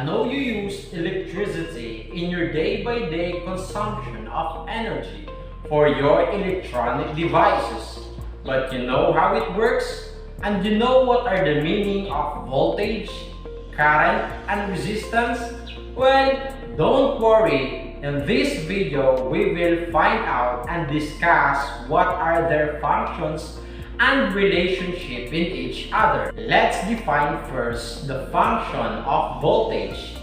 know you use electricity in your day-by-day consumption of energy for your electronic devices. But you know how it works? And you know what are the meaning of voltage, current, and resistance? Well, don't worry. In this video, we will find out and discuss what are their functions and relationship in each other. Let's define first the function of voltage.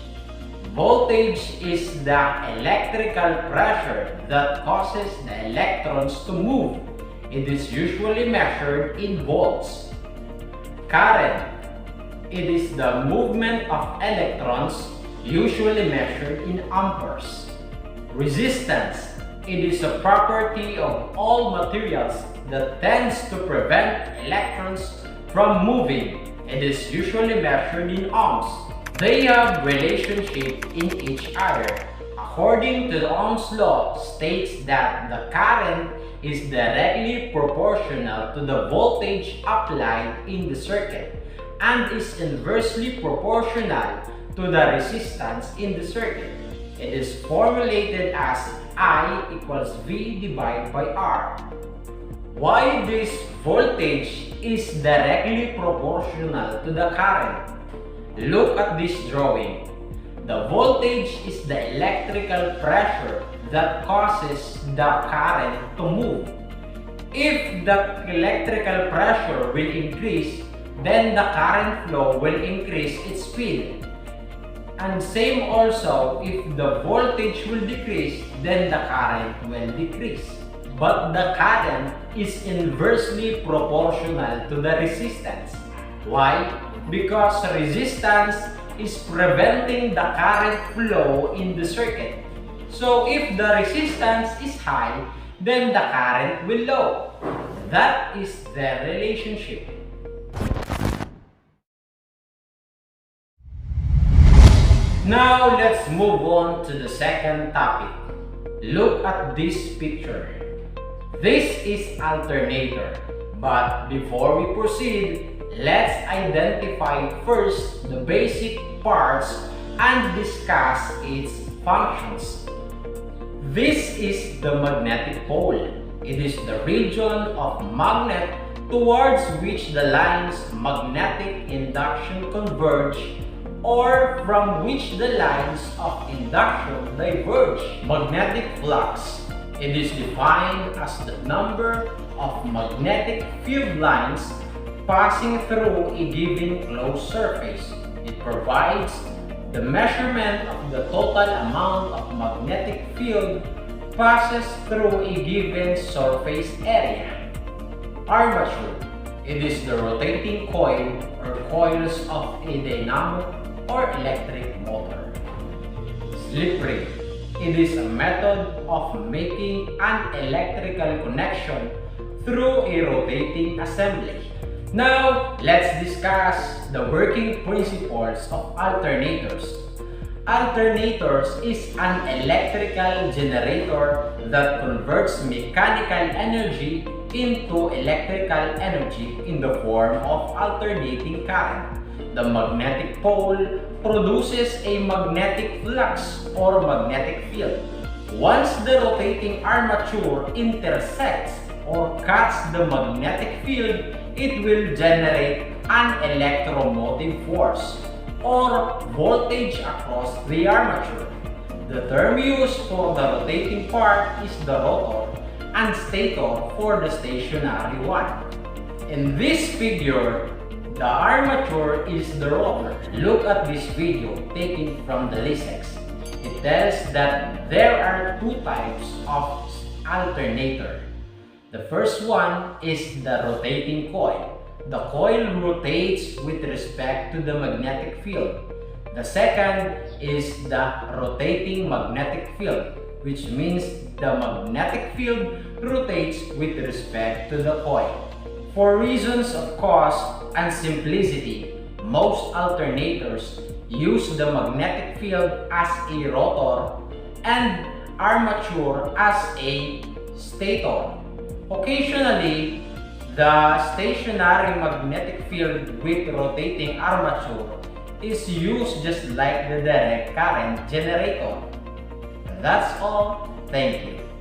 Voltage is the electrical pressure that causes the electrons to move. It is usually measured in volts. Current. It is the movement of electrons, usually measured in amperes. Resistance. It is a property of all materials that tends to prevent electrons from moving. It is usually measured in ohms. They have relationship in each other. According to the Ohm's law, states that the current is directly proportional to the voltage applied in the circuit and is inversely proportional to the resistance in the circuit. It is formulated as I equals V divided by R. Why this voltage is directly proportional to the current? Look at this drawing. The voltage is the electrical pressure that causes the current to move. If the electrical pressure will increase, then the current flow will increase its speed. And same also, if the voltage will decrease, then the current will decrease. But the current is inversely proportional to the resistance. Why? Because resistance is preventing the current flow in the circuit. So if the resistance is high, then the current will low. That is the relationship. Now let's move on to the second topic. Look at this picture. This is alternator. But before we proceed, let's identify first the basic parts and discuss its functions. This is the magnetic pole. It is the region of magnet towards which the lines magnetic induction converge or from which the lines of induction diverge. Magnetic flux. It is defined as the number of magnetic field lines passing through a given closed surface. It provides the measurement of the total amount of magnetic field passes through a given surface area. Armature. It is the rotating coil or coils of a dynamo or electric motor. Slip ring. It is a method of making an electrical connection through a rotating assembly. Now, let's discuss the working principles of alternators. Alternators is an electrical generator that converts mechanical energy into electrical energy in the form of alternating current. The magnetic pole produces a magnetic flux or magnetic field. Once the rotating armature intersects or cuts the magnetic field, it will generate an electromotive force or voltage across the armature. The term used for the rotating part is the rotor and stator for the stationary one. In this figure, the armature is the rotor. Look at this video taken from the LISEX. It tells that there are two types of alternator. The first one is the rotating coil. The coil rotates with respect to the magnetic field. The second is the rotating magnetic field, which means the magnetic field rotates with respect to the coil. For reasons of cost and simplicity, most alternators use the magnetic field as a rotor and armature as a stator. Occasionally, the stationary magnetic field with rotating armature is used just like the direct current generator. That's all. Thank you.